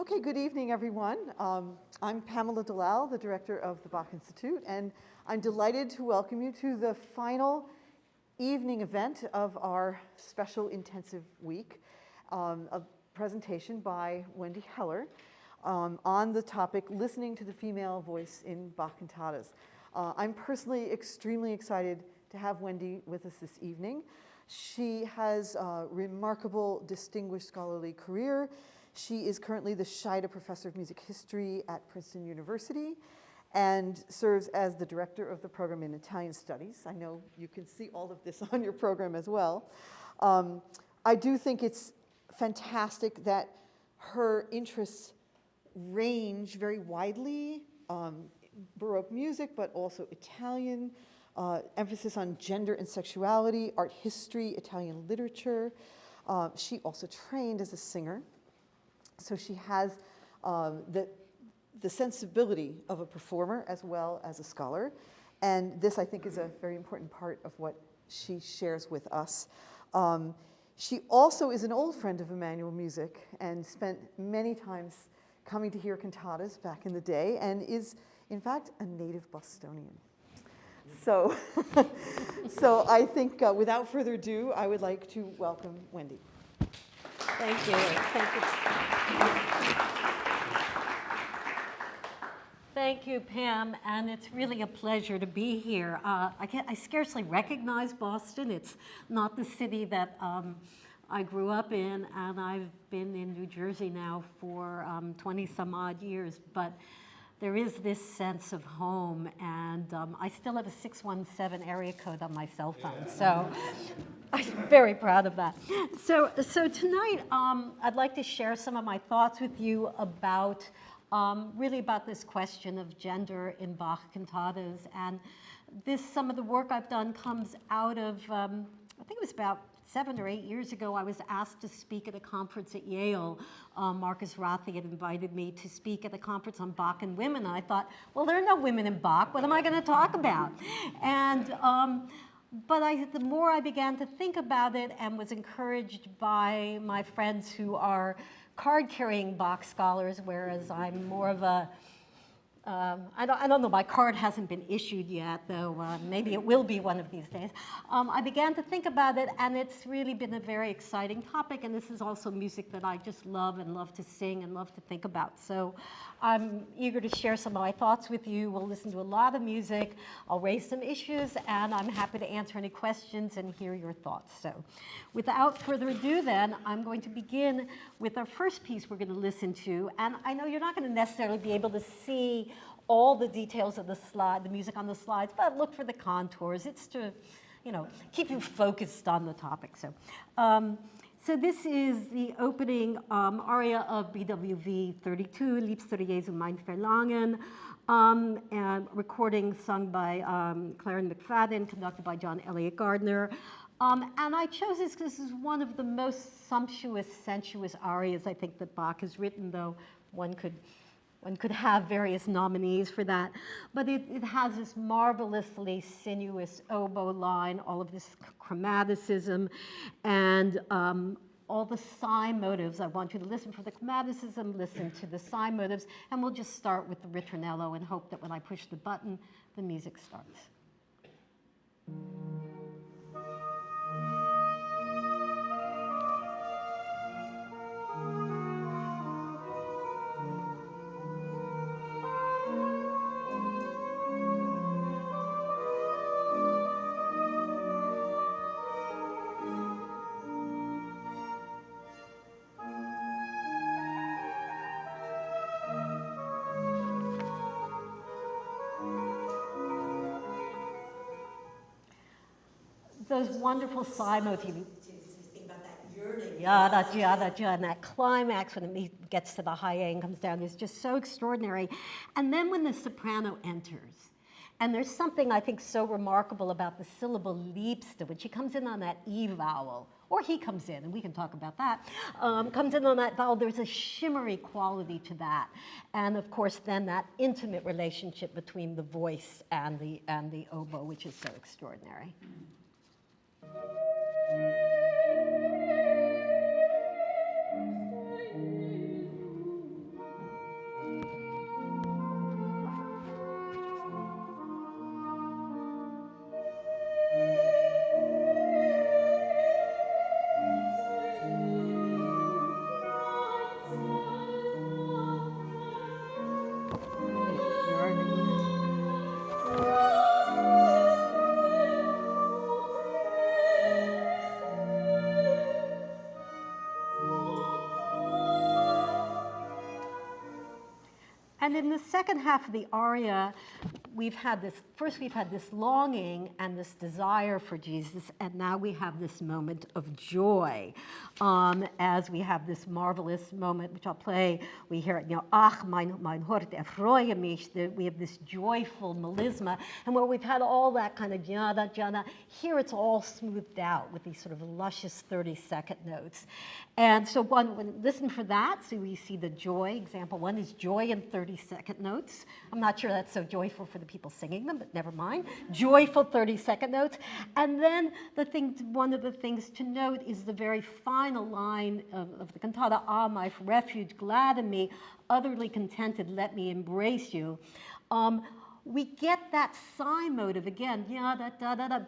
Okay, good evening, everyone. I'm Pamela Dellal, the director of the Bach Institute, and I'm delighted to welcome you to the final evening event of our special intensive week, a presentation by Wendy Heller on the topic, Listening to the Female Voice in Bach Cantatas. I'm personally extremely excited to have Wendy with us this evening. She has a remarkable, distinguished scholarly career. She is currently the Scheide Professor of Music History at Princeton University and serves as the director of the program in Italian Studies. I know you can see all of this on your program as well. I do think it's fantastic that her interests range very widely, Baroque music, but also Italian, emphasis on gender and sexuality, art history, Italian literature. She also trained as a singer. So she has the sensibility of a performer as well as a scholar. And this, I think, is a very important part of what she shares with us. She also is an old friend of Emmanuel Music and spent many times coming to hear cantatas back in the day and is, in fact, a native Bostonian. So, so I think without further ado, I would like to welcome Wendy. Thank you. Thank you. Thank you, Pam, and it's really a pleasure to be here. I scarcely recognize Boston. It's not the city that I grew up in, and I've been in New Jersey now for 20 some odd years, but there is this sense of home, and I still have a 617 area code on my cell phone, so I'm very proud of that. So tonight, I'd like to share some of my thoughts with you about, really about this question of gender in Bach cantatas, and some of the work I've done comes out of, I think it was about 7 or 8 years ago, I was asked to speak at a conference at Yale. Marcus Rothy had invited me to speak at a conference on Bach and women. And I thought, well, there are no women in Bach. What am I going to talk about? And but the more I began to think about it and was encouraged by my friends who are card-carrying Bach scholars, whereas I'm more of a I don't know, my card hasn't been issued yet, though maybe it will be one of these days. I began to think about it, and it's really been a very exciting topic, and this is also music that I just love and love to sing and love to think about. So I'm eager to share some of my thoughts with you. We'll listen to a lot of music. I'll raise some issues, and I'm happy to answer any questions and hear your thoughts. So without further ado, then, I'm going to begin with our first piece we're going to listen to, and I know you're not going to necessarily be able to see all the details of the slide, the music on the slides, but look for the contours. It's to, keep you focused on the topic. So, so this is the opening aria of BWV 32, Liebster Jesu mein Verlangen, and recording sung by Claren McFadden, conducted by John Elliott Gardner. And I chose this because this is one of the most sumptuous, sensuous arias I think that Bach has written, though one could have various nominees for that. But it has this marvelously sinuous oboe line, all of this chromaticism, and all the psi motives. I want you to listen for the chromaticism, listen to the psi motives, and we'll just start with the ritornello and hope that when I push the button, the music starts. Those wonderful psi motifs. Think about that yearning. Yeah, and that climax when it gets to the high A and comes down is just so extraordinary. And then when the soprano enters, and there's something I think so remarkable about the syllable Liebste, when she comes in on that E vowel, or he comes in, and we can talk about that, comes in on that vowel, there's a shimmery quality to that. And of course, then that intimate relationship between the voice and the oboe, which is so extraordinary. And in the second half of the aria, we've had this longing and this desire for Jesus, and now we have this moment of joy. As we have this marvelous moment, which I'll play, we hear it, ach, mein Hort erfreue mich, we have this joyful melisma, and where we've had all that kind of jada, jada, here it's all smoothed out with these sort of luscious 30-second notes. And so listen for that, so we see the joy. Example one is joy in 30-second notes. I'm not sure that's so joyful for the people singing them, but never mind. Joyful 30-second notes. And then one of the things to note is the very final line of the cantata, ah, my refuge, glad in me, utterly contented, let me embrace you. We get that sigh motive again,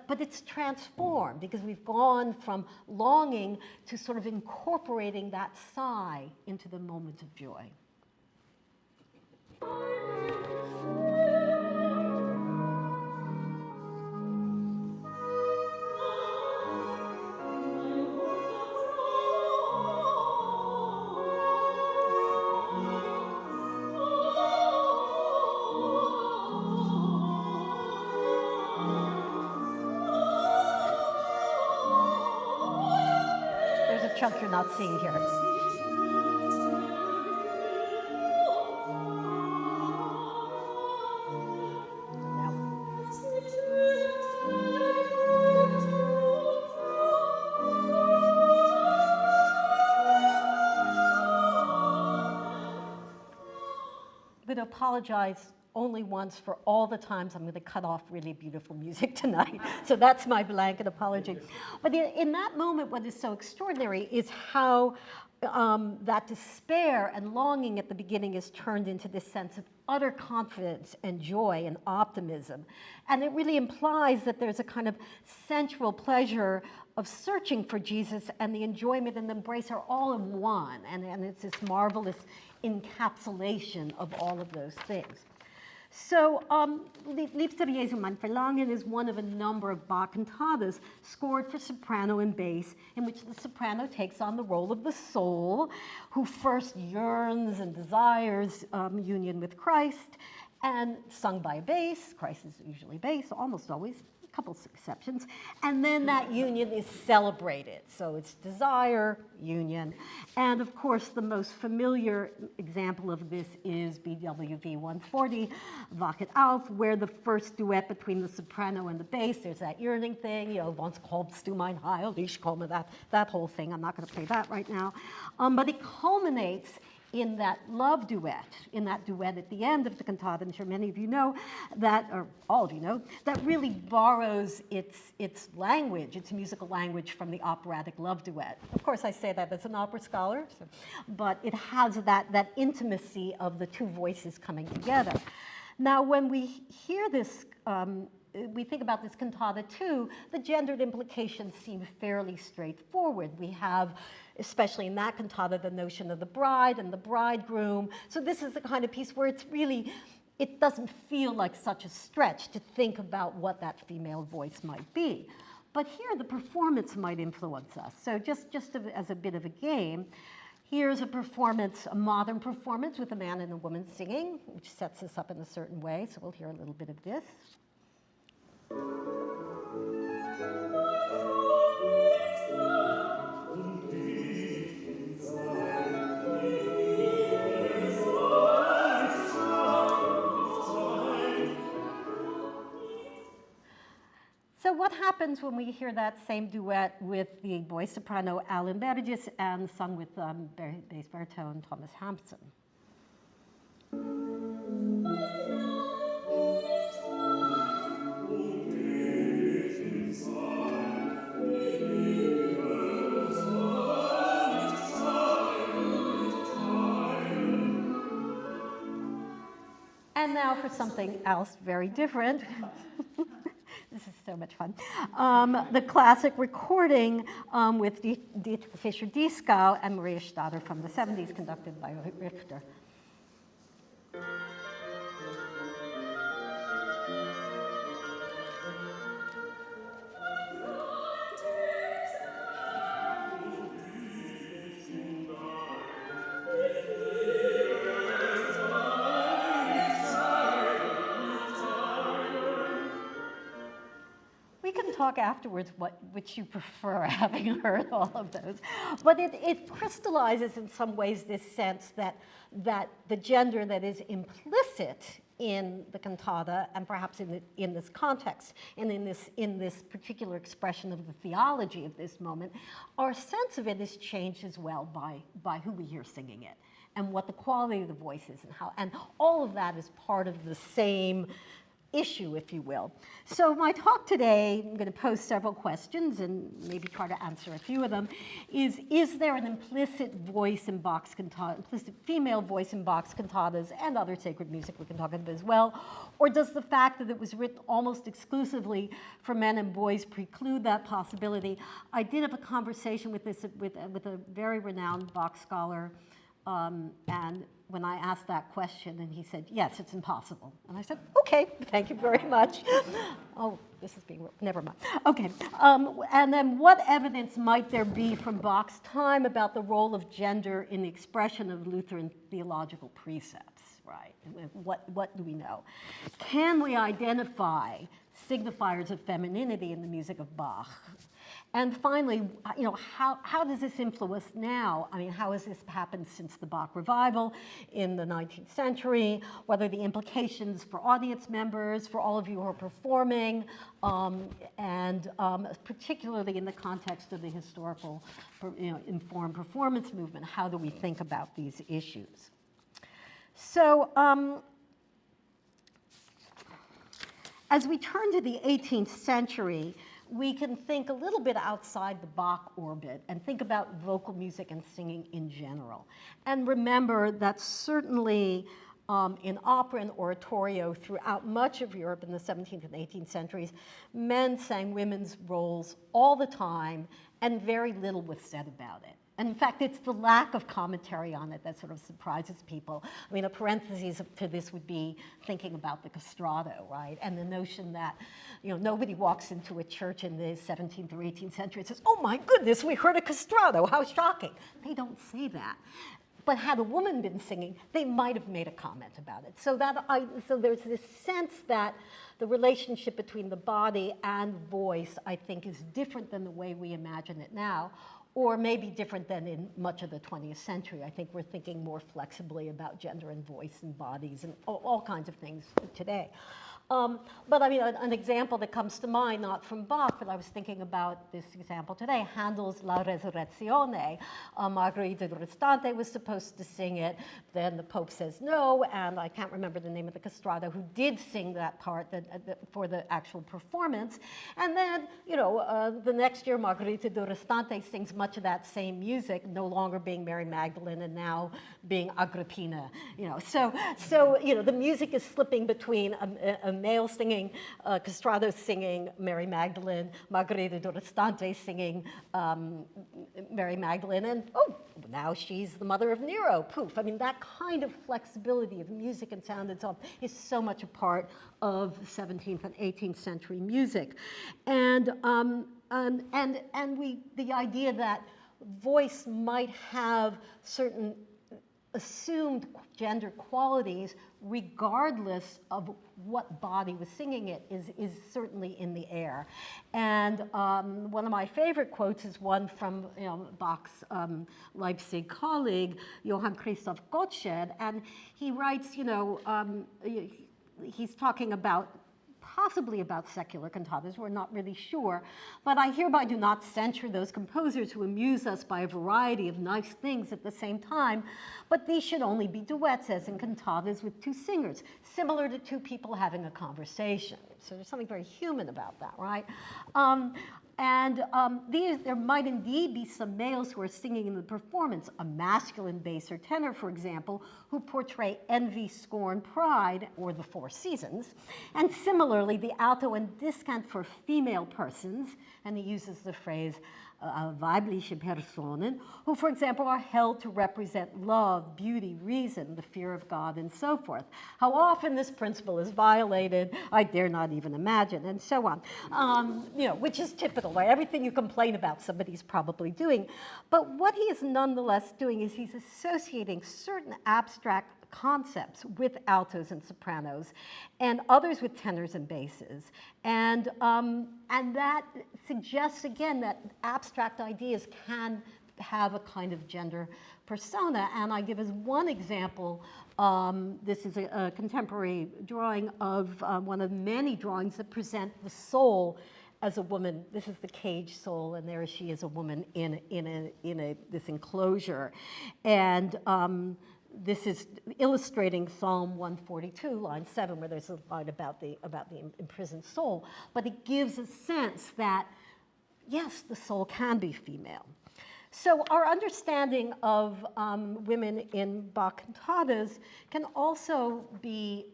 but it's transformed because we've gone from longing to sort of incorporating that sigh into the moment of joy. Chunk you're not seeing here. I'm going to apologize only once for all the times I'm going to cut off really beautiful music tonight. So that's my blanket apology. But in that moment, what is so extraordinary is how that despair and longing at the beginning is turned into this sense of utter confidence and joy and optimism. And it really implies that there's a kind of sensual pleasure of searching for Jesus, and the enjoyment and the embrace are all in one. And it's this marvelous encapsulation of all of those things. So, Liebste Jesu, mein Verlangen is one of a number of Bach cantatas scored for soprano and bass, in which the soprano takes on the role of the soul, who first yearns and desires union with Christ, and sung by a bass. Christ is usually bass, almost always, a couple of exceptions, and then that union is celebrated. So it's desire, union, and of course the most familiar example of this is BWV 140, Wachet auf, where the first duet between the soprano and the bass, there's that yearning thing, once kommst du mein Heil, ich komme, that whole thing. I'm not going to play that right now, but it culminates in that love duet, at the end of the cantata. I'm sure many of you know that, or all of you know, that really borrows its language, its musical language from the operatic love duet. Of course, I say that as an opera scholar, but it has that intimacy of the two voices coming together. Now, when we hear this, we think about this cantata too, the gendered implications seem fairly straightforward. We have, especially in that cantata, the notion of the bride and the bridegroom. So this is the kind of piece where it doesn't feel like such a stretch to think about what that female voice might be. But here the performance might influence us. So just as a bit of a game, here's a performance, a modern performance with a man and a woman singing, which sets us up in a certain way. So we'll hear a little bit of this. So what happens when we hear that same duet with the boy soprano Alan Burgess and sung with bass baritone Thomas Hampson? And now for something else very different. This is so much fun. The classic recording with Dietrich Fischer-Dieskau and Maria Stadler from the 70s, conducted by Richter. talk afterwards which you prefer, having heard all of those. But it crystallizes in some ways this sense that the gender that is implicit in the cantata, and perhaps in this context, and in this particular expression of the theology of this moment, our sense of it is changed as well by who we hear singing it, and what the quality of the voice is, and all of that is part of the same issue, if you will. So my talk today, I'm going to pose several questions and maybe try to answer a few of them, is there an implicit voice in Bach's cantata, implicit female voice in Bach's cantatas and other sacred music we can talk about as well, or does the fact that it was written almost exclusively for men and boys preclude that possibility? I did have a conversation with a very renowned Bach scholar, and when I asked that question, and he said, yes, it's impossible. And I said, okay, thank you very much. Oh, this is being, never mind. Okay, and then what evidence might there be from Bach's time about the role of gender in the expression of Lutheran theological precepts, right? What do we know? Can we identify signifiers of femininity in the music of Bach? And finally, how does this influence now? I mean, how has this happened since the Bach revival in the 19th century? What are the implications for audience members, for all of you who are performing, and particularly in the context of the historical, informed performance movement? How do we think about these issues? So, as we turn to the 18th century, we can think a little bit outside the Bach orbit and think about vocal music and singing in general. And remember that certainly in opera and oratorio throughout much of Europe in the 17th and 18th centuries, men sang women's roles all the time, and very little was said about it. And in fact, it's the lack of commentary on it that sort of surprises people. I mean, a parenthesis to this would be thinking about the castrato, right? And the notion that, nobody walks into a church in the 17th or 18th century and says, oh my goodness, we heard a castrato, how shocking. They don't say that. But had a woman been singing, they might have made a comment about it. So there's this sense that the relationship between the body and voice, I think, is different than the way we imagine it now, or maybe different than in much of the 20th century. I think we're thinking more flexibly about gender and voice and bodies and all kinds of things today. But I mean, an example that comes to mind, not from Bach, but I was thinking about this example today, Handel's La Resurrezione. Margherita Duristante was supposed to sing it, then the Pope says no, and I can't remember the name of the castrato who did sing that part for the actual performance. And then, the next year, Margherita Duristante sings much of that same music, no longer being Mary Magdalene and now being Agrippina. So the music is slipping between a male singing, castrato singing Mary Magdalene, Margherita Duristante singing Mary Magdalene, and now she's the mother of Nero, poof. I mean, that kind of flexibility of music and sound and so on is so much a part of 17th and 18th century music. And the idea that voice might have certain assumed gender qualities regardless of what body was singing it is certainly in the air. And one of my favorite quotes is one from Bach's Leipzig colleague, Johann Christoph Gottsched, and he writes, he's talking possibly about secular cantatas, we're not really sure, but I hereby do not censure those composers who amuse us by a variety of nice things at the same time, but these should only be duets, as in cantatas with two singers, similar to two people having a conversation. So there's something very human about that, right? There might indeed be some males who are singing in the performance, a masculine bass or tenor, for example, who portray envy, scorn, pride, or the four seasons. And similarly, the alto and discant for female persons, and he uses the phrase weibliche Personen, who, for example, are held to represent love, beauty, reason, the fear of God, and so forth. How often this principle is violated, I dare not even imagine, and so on. Which is typical universal, right? Everything you complain about, somebody's probably doing. But what he is nonetheless doing is he's associating certain abstract concepts with altos and sopranos, and others with tenors and basses. And that suggests, again, that abstract ideas can have a kind of gender persona. And I give as one example, this is a contemporary drawing of one of many drawings that present the soul as a woman. This is the cage soul, and there she is, a woman in this enclosure. And this is illustrating Psalm 142, line 7, where there's a line about the imprisoned soul. But it gives a sense that, yes, the soul can be female. So our understanding of women in Bach cantatas can also be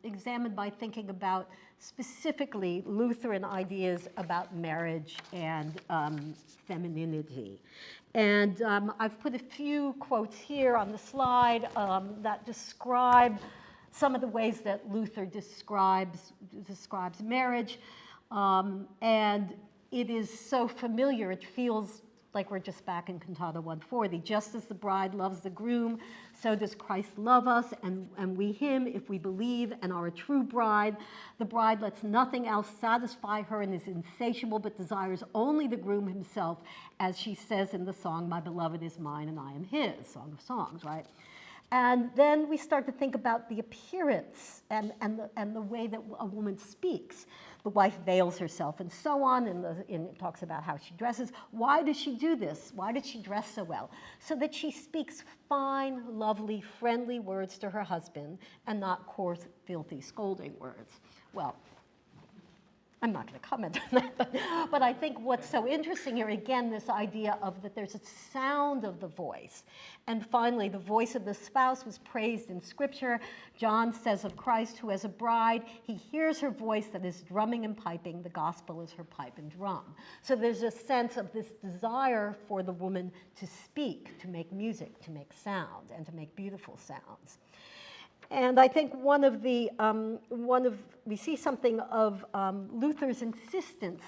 examined by thinking about specifically Lutheran ideas about marriage and femininity. And I've put a few quotes here on the slide that describe some of the ways that Luther describes marriage. And it is so familiar, it feels like we're just back in Cantata 140. Just as the bride loves the groom, so does Christ love us, and we him, if we believe and are a true bride. The bride lets nothing else satisfy her and is insatiable, but desires only the groom himself, as she says in the song, "My beloved is mine and I am his," Song of Songs, right? And then we start to think about the appearance and the way that a woman speaks. The wife veils herself and so on, and it talks about how she dresses. Why does she do this? Why did she dress so well? So that she speaks fine, lovely, friendly words to her husband and not coarse, filthy, scolding words. Well, I'm not going to comment on that, but I think what's so interesting here, again, this idea of that there's a sound of the voice. And finally, the voice of the spouse was praised in Scripture. John says of Christ, who as a bride, he hears her voice that is drumming and piping. The gospel is her pipe and drum. So there's a sense of this desire for the woman to speak, to make music, to make sound, and to make beautiful sounds. And I think we see something of Luther's insistence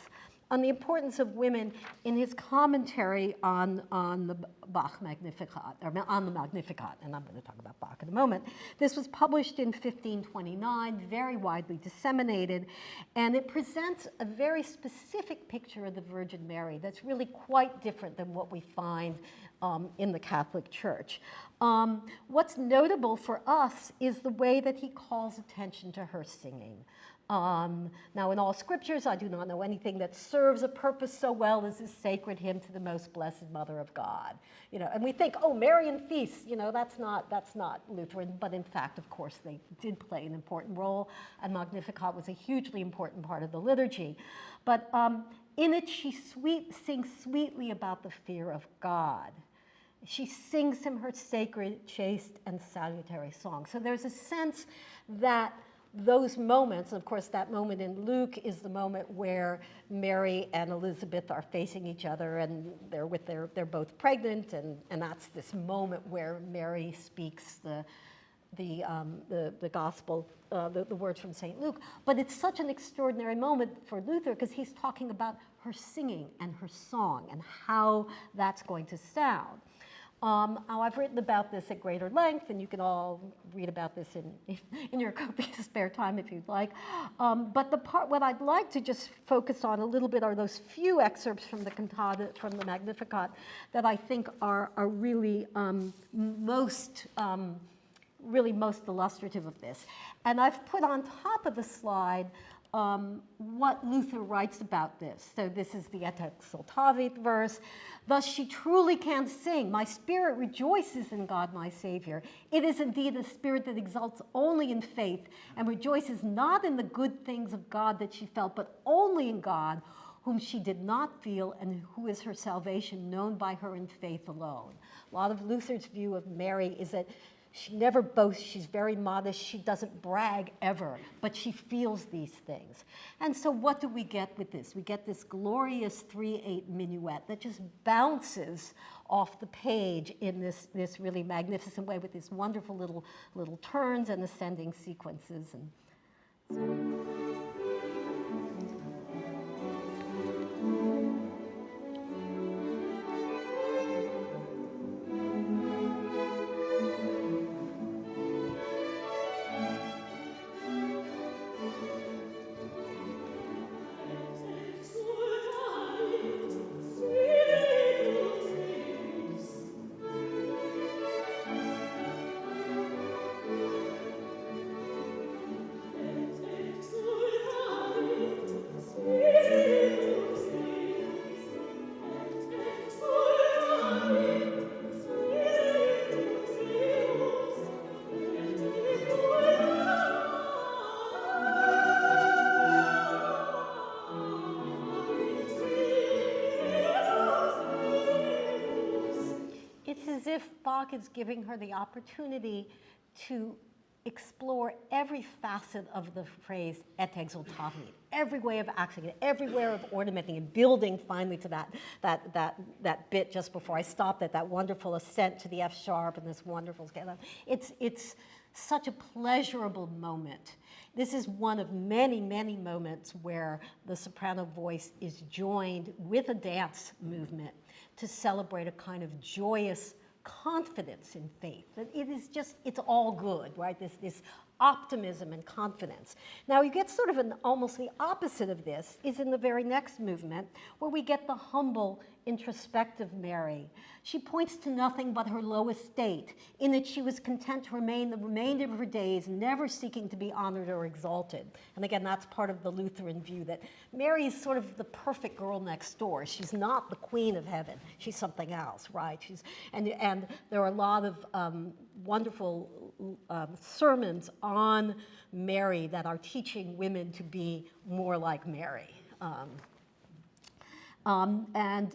on the importance of women in his commentary on the Bach Magnificat, or on the Magnificat, and I'm going to talk about Bach in a moment. This was published in 1529, very widely disseminated, and it presents a very specific picture of the Virgin Mary that's really quite different than what we find in the Catholic Church. What's notable for us is the way that he calls attention to her singing. Now, in all scriptures, I do not know anything that serves a purpose so well as this sacred hymn to the most blessed Mother of God. You know, and we think, oh, Marian feasts, you know, that's not Lutheran, but in fact, of course, they did play an important role, and Magnificat was a hugely important part of the liturgy. But in it, she sings sweetly about the fear of God. She sings him her sacred, chaste, and salutary song. So there's a sense that those moments, and of course that moment in Luke is the moment where Mary and Elizabeth are facing each other, and they're both pregnant, and that's this moment where Mary speaks the gospel, the words from St. Luke. But it's such an extraordinary moment for Luther because he's talking about her singing and her song and how that's going to sound. I've written about this at greater length, and you can all read about this in your copious spare time if you'd like. But what I'd like to just focus on a little bit are those few excerpts from the cantata, from the Magnificat, that I think are really most illustrative of this. And I've put on top of the slide what Luther writes about this. So this is the Et exultavit verse. Thus she truly can sing. My spirit rejoices in God, my Savior. It is indeed a spirit that exults only in faith and rejoices not in the good things of God that she felt, but only in God, whom she did not feel and who is her salvation, known by her in faith alone. A lot of Luther's view of Mary is that she never boasts, she's very modest, she doesn't brag ever, but she feels these things. And so what do we get with this? We get this glorious 3/8 minuet that just bounces off the page in this really magnificent way with these wonderful little turns and ascending sequences. And so. It's as if Bach is giving her the opportunity to explore every facet of the phrase et exultavit, every way of acting it, every way of ornamenting and building finally to that bit just before I stopped at that wonderful ascent to the F sharp and this wonderful scale. It's such a pleasurable moment. This is one of many, many moments where the soprano voice is joined with a dance movement to celebrate a kind of joyous confidence in faith. That it is just, it's all good, right? This optimism and confidence. Now you get sort of almost the opposite of this is in the very next movement where we get the humble, introspective Mary. She points to nothing but her low estate, in that she was content to remain the remainder of her days, never seeking to be honored or exalted. And again, that's part of the Lutheran view that Mary is sort of the perfect girl next door. She's not the queen of heaven. She's something else, right? And there are a lot of wonderful sermons on Mary that are teaching women to be more like Mary. Luther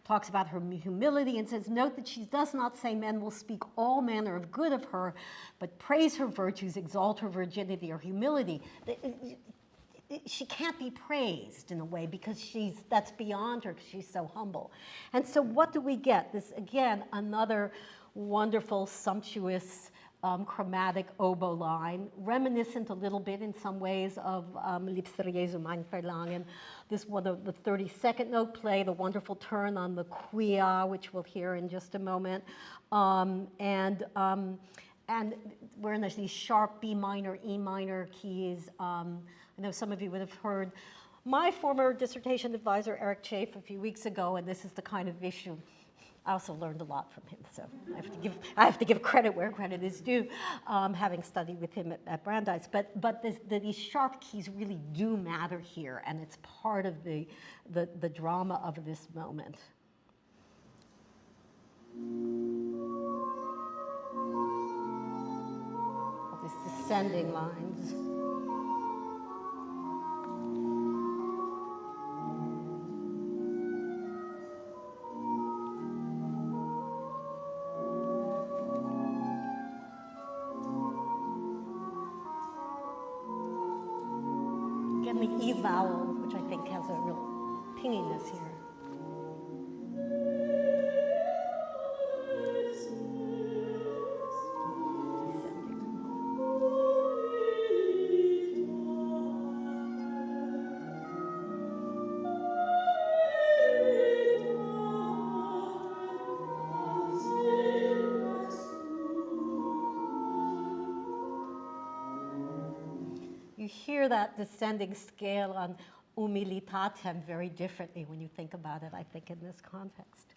talks about her humility and says, note that she does not say men will speak all manner of good of her, but praise her virtues, exalt her virginity or humility. She can't be praised in a way because that's beyond her because she's so humble. And so what do we get? This, again, another wonderful, sumptuous, chromatic oboe line, reminiscent a little bit in some ways of Liebster Jesu mein Verlangen. This one, the 32nd note play, the wonderful turn on the quia, which we'll hear in just a moment. And we're in these sharp B minor, E minor keys. I know some of you would have heard my former dissertation advisor, Eric Chafe, a few weeks ago, and this is the kind of issue. I also learned a lot from him, so I have to give credit where credit is due, having studied with him at Brandeis. But these sharp keys really do matter here, and it's part of the drama of this moment. All these descending lines. Again, the E vowel, which I think has a real pinginess here. Hear that descending scale on humilitatem very differently when you think about it, I think, in this context.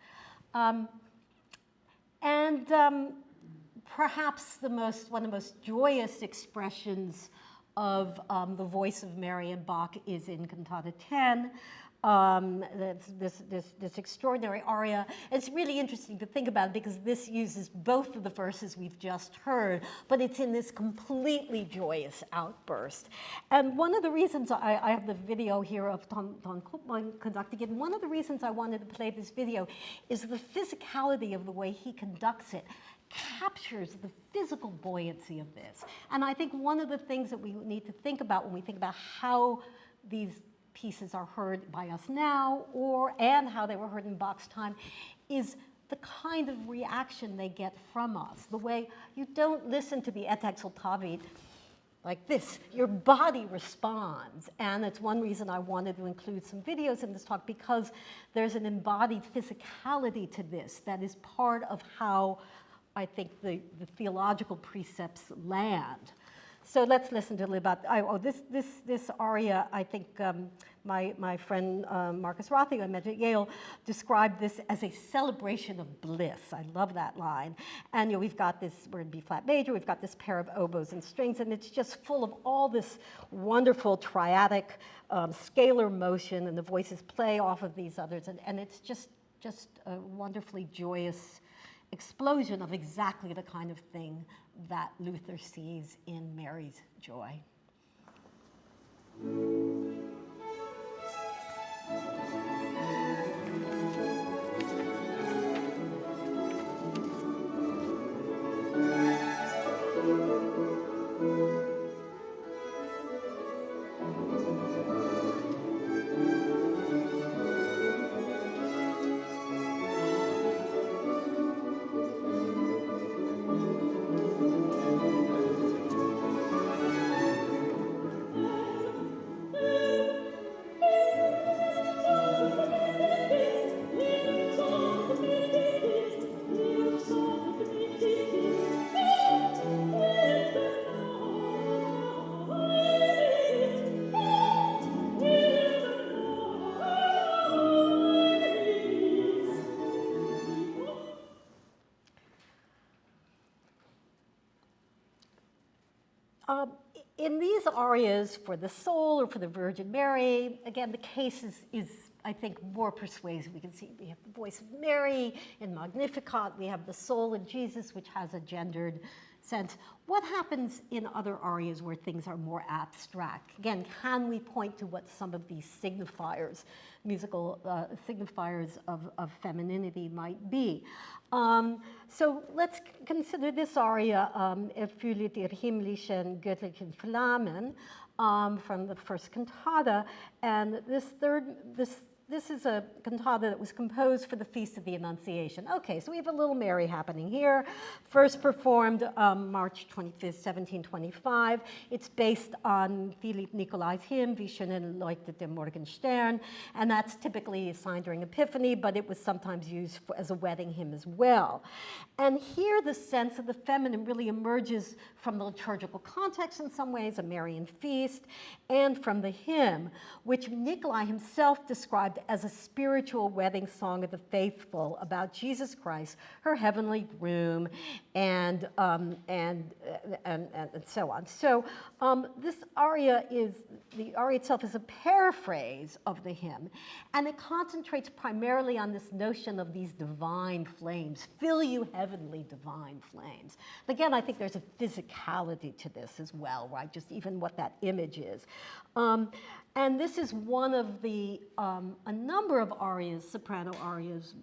Perhaps one of the most joyous expressions of the voice of Mary in Bach is in Cantata 10. This extraordinary aria. It's really interesting to think about it because this uses both of the verses we've just heard, but it's in this completely joyous outburst. And one of the reasons I have the video here of Ton Koopman conducting it, and one of the reasons I wanted to play this video is the physicality of the way he conducts it captures the physical buoyancy of this. And I think one of the things that we need to think about when we think about how these pieces are heard by us now, and how they were heard in Bach's time, is the kind of reaction they get from us. The way you don't listen to the Et exultavit like this. Your body responds. And it's one reason I wanted to include some videos in this talk, because there's an embodied physicality to this that is part of how I think the theological precepts land. So let's listen to a little about this aria. I think my friend Marcus Rothi, who I met at Yale, described this as a celebration of bliss. I love that line. And we've got this, we're in B flat major, we've got this pair of oboes and strings, and it's just full of all this wonderful triadic scalar motion, and the voices play off of these others, and it's just a wonderfully joyous explosion of exactly the kind of thing that Luther sees in Mary's joy. in these arias for the soul or for the Virgin Mary, again, the case is I think, more persuasive. We can see we have the voice of Mary in Magnificat. We have the soul in Jesus, which has a gendered sense. What happens in other arias where things are more abstract? Again, can we point to what some of these signifiers, musical signifiers of femininity might be? So let's consider this aria, Erfüllet ihr himmlischen göttlichen Flammen, from the first cantata. And this is a cantata that was composed for the Feast of the Annunciation. Okay, so we have a little Mary happening here. First performed March 25th, 1725. It's based on Philipp Nicolai's hymn, Wie schön leuchtet der Morgenstern, and that's typically assigned during Epiphany, but it was sometimes used as a wedding hymn as well. And here the sense of the feminine really emerges from the liturgical context in some ways, a Marian feast, and from the hymn, which Nicolai himself described as a spiritual wedding song of the faithful about Jesus Christ, her heavenly groom, and so on. So this aria the aria itself is a paraphrase of the hymn, and it concentrates primarily on this notion of these divine flames, fill you heavenly divine flames. And again, I think there's a physicality to this as well, right? Just even what that image is. And this is one of the, a number of arias, soprano arias,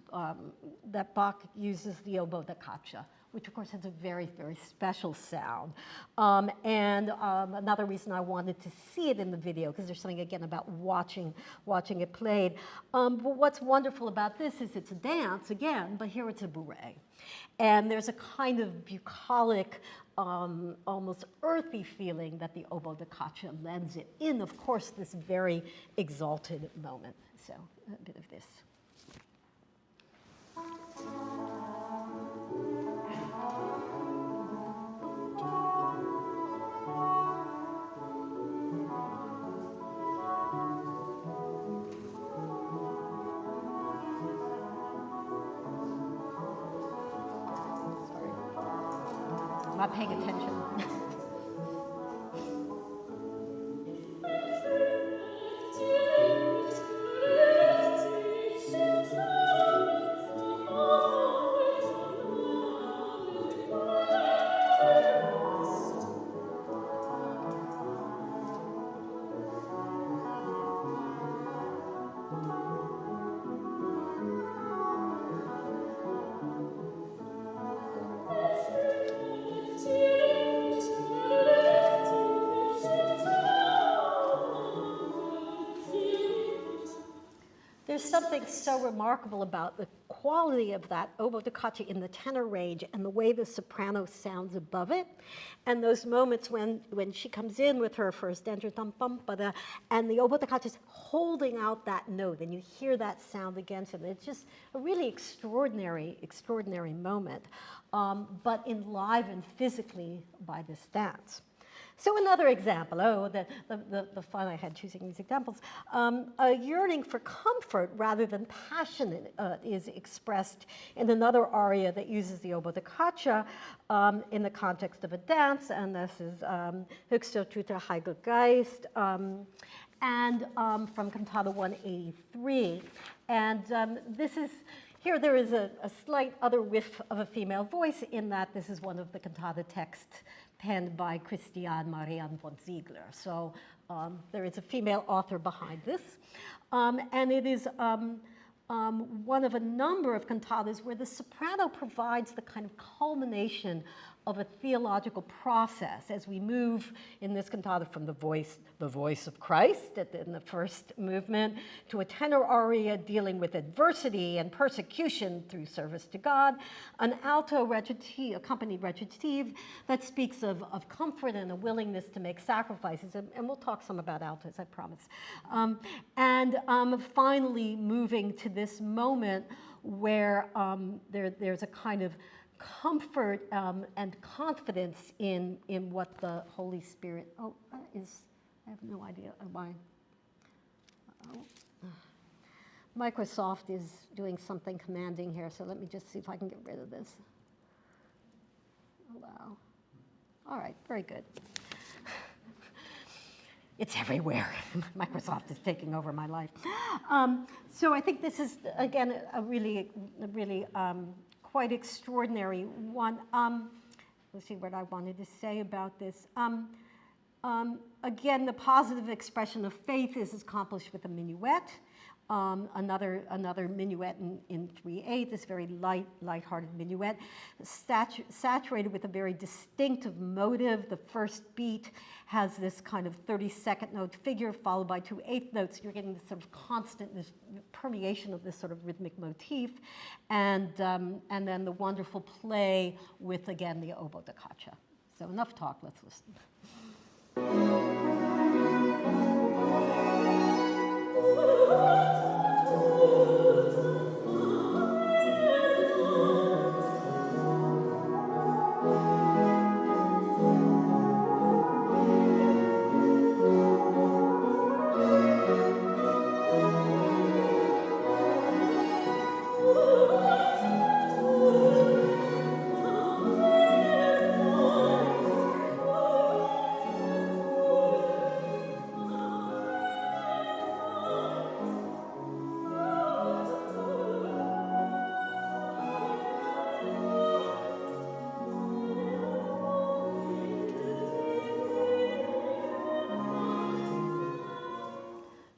that Bach uses the oboe da caccia, which of course has a very, very special sound. Another reason I wanted to see it in the video, because there's something, again, about watching it played. But what's wonderful about this is it's a dance, again, but here it's a bourrée. And there's a kind of bucolic, almost earthy feeling that the oboe da caccia lends it in, of course, this very exalted moment. So a bit of this. Not paying attention. There's something so remarkable about the quality of that oboe da caccia in the tenor range and the way the soprano sounds above it, and those moments when she comes in with her first entrance, and the oboe da caccia is holding out that note, and you hear that sound against it. It's just a really extraordinary moment, but enlivened physically by this dance. So another example, the fun I had choosing these examples, a yearning for comfort rather than passion is expressed in another aria that uses the oboe da caccia in the context of a dance, and this is Höchster Heilige Geist, and from Cantata 183. And this is, here there is a slight other whiff of a female voice in that this is one of the cantata texts penned by Christiane Marianne von Ziegler. So there is a female author behind this. And it is one of a number of cantatas where the soprano provides the kind of culmination of a theological process as we move in this cantata from the voice of Christ in the first movement to a tenor aria dealing with adversity and persecution through service to God, an alto recitative, accompanied recitative that speaks of comfort and a willingness to make sacrifices, and we'll talk some about altos, I promise. Finally moving to this moment where there's a kind of comfort and confidence in what the Holy Spirit, I have no idea why. Microsoft is doing something commanding here, so let me just see if I can get rid of this. Allow. All right, very good. it's everywhere. Microsoft is taking over my life. So I think this is, again, a really quite extraordinary one. Let's see what I wanted to say about this. Again, the positive expression of faith is accomplished with a minuet. Another minuet in 3/8, this very light-hearted minuet, saturated with a very distinctive motive. The first beat has this kind of 32nd note figure followed by 2 8th notes. You're getting this sort of constant, this permeation of this sort of rhythmic motif, and then the wonderful play with, again, the oboe da caccia. So enough talk, let's listen.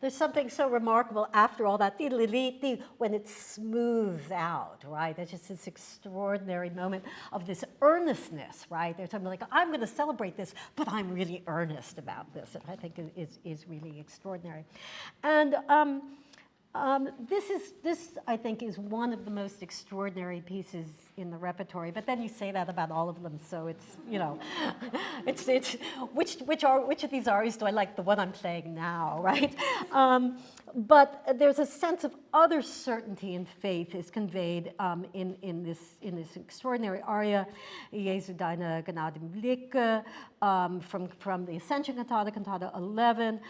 There's something so remarkable after all that, when it smooths out, right? There's just this extraordinary moment of this earnestness, right? There's something like, I'm going to celebrate this, but I'm really earnest about this, and I think is really extraordinary. And this, I think, is one of the most extraordinary pieces in the repertory. But then you say that about all of them, so it's, you know, it's which of these arias do I like? The one I'm playing now, right? But there's a sense of other certainty and faith is conveyed in this extraordinary aria, Jesu deine gnaden Blicke, from the Ascension Cantata, Cantata 11,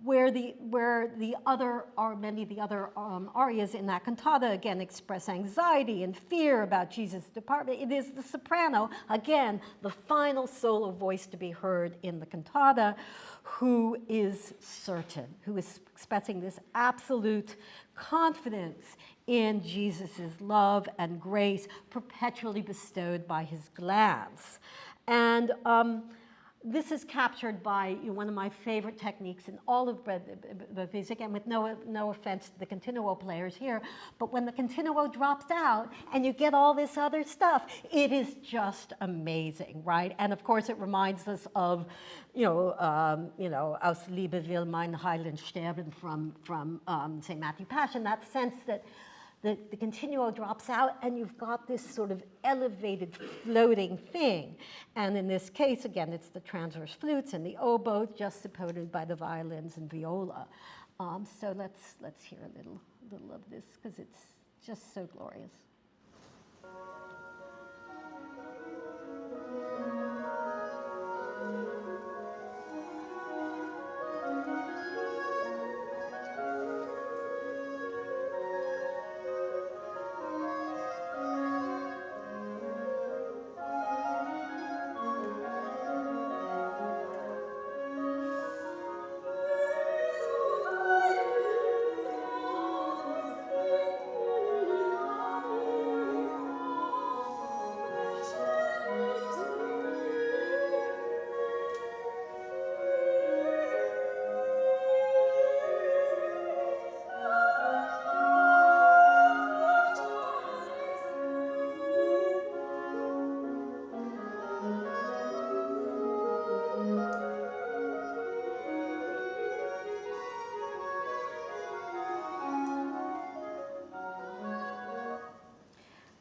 where many of the other arias in that cantata again express anxiety and fear about Jesus' departure. It is the soprano, again, the final solo voice to be heard in the cantata, who is certain, who is expressing this absolute confidence in Jesus' love and grace perpetually bestowed by his glance. And this is captured by one of my favorite techniques in all of the music, and with no offense to the continuo players here, but when the continuo drops out and you get all this other stuff, it is just amazing, right? And of course, it reminds us of, aus Liebe will mein Heiland sterben from St. Matthew Passion, that sense that the continuo drops out and you've got this sort of elevated floating thing. And in this case, again, it's the transverse flutes and the oboe just supported by the violins and viola. So let's hear a little of this because it's just so glorious.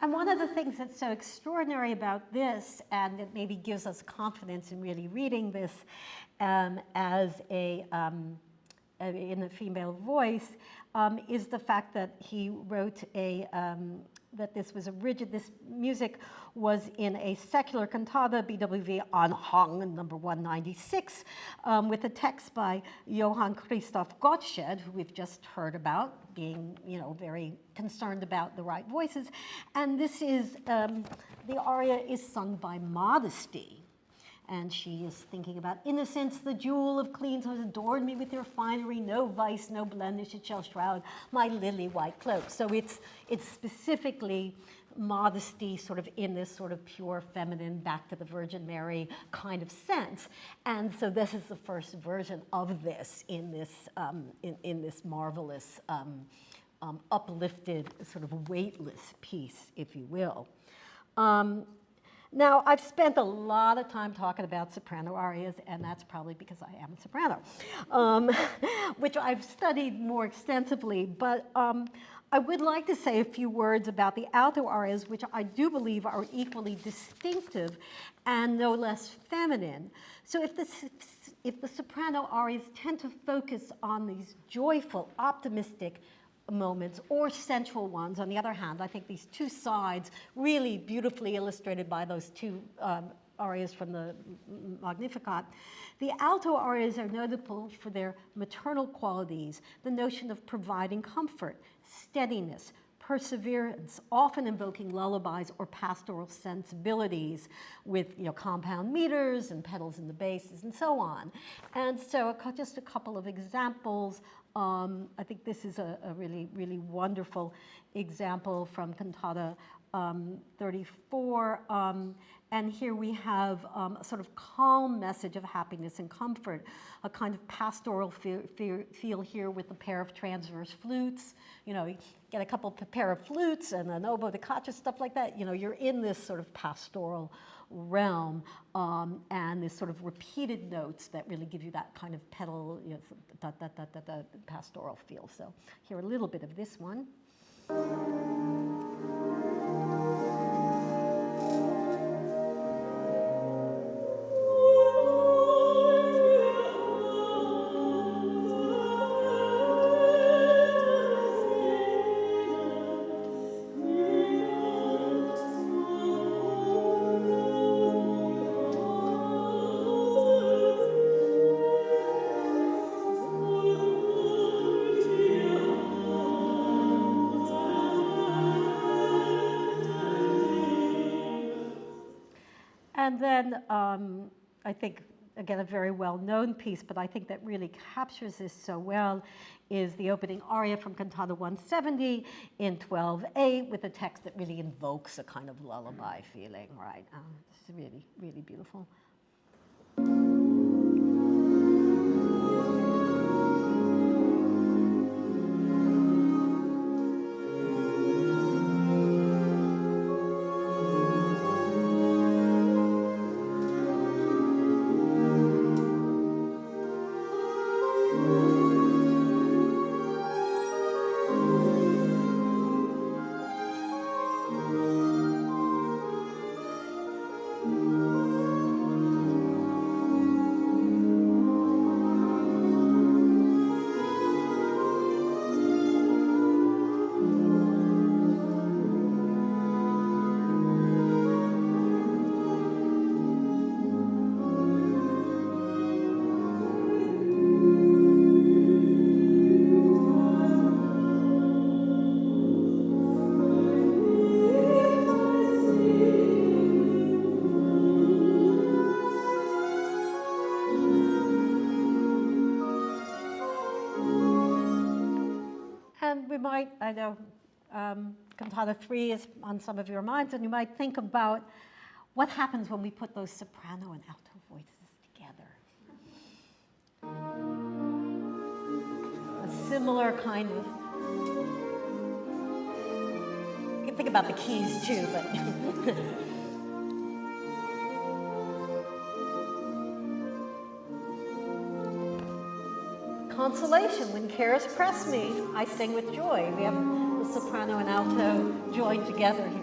And one of the things that's so extraordinary about this, and that maybe gives us confidence in really reading this as in a female voice, is the fact that he wrote that this music was in a secular cantata, BWV Anhang, number 196, with a text by Johann Christoph Gottsched, who we've just heard about, being, very concerned about the right voices. And this is, the aria is sung by Modesty. And she is thinking about innocence, the jewel of clean souls, adorn me with your finery, no vice, no blemish, it shall shroud my lily white cloak. So it's specifically modesty sort of in this sort of pure feminine, back to the Virgin Mary kind of sense. And so this is the first version of this in this, in this marvelous, uplifted, sort of weightless piece, if you will. Now, I've spent a lot of time talking about soprano arias, and that's probably because I am a soprano, which I've studied more extensively. But I would like to say a few words about the alto arias, which I do believe are equally distinctive and no less feminine. So if the soprano arias tend to focus on these joyful, optimistic moments or sensual ones, on the other hand, I think these two sides really beautifully illustrated by those two arias from the Magnificat. The alto arias are notable for their maternal qualities, the notion of providing comfort, steadiness, perseverance, often invoking lullabies or pastoral sensibilities with, you know, compound meters and pedals in the basses and so on. And so just a couple of examples. I think this is a really, really wonderful example from Cantata 34. And here we have a sort of calm message of happiness and comfort, a kind of pastoral feel here with a pair of transverse flutes. You know, you get a couple pair of flutes and an oboe da caccia, stuff like that. You know, you're in this sort of pastoral realm, and this sort of repeated notes that really give you that kind of pedal, you know, pastoral feel. So here a little bit of this one. And then I think, again, a very well-known piece, but I think that really captures this so well, is the opening aria from Cantata 170 in 12/8 with a text that really invokes a kind of lullaby feeling, right? It's really, really beautiful. I know Cantata 3 is on some of your minds, and you might think about what happens when we put those soprano and alto voices together. A similar kind of, you can think about the keys too, but consolation, when cares press me, I sing with joy. We have the soprano and alto joined together here.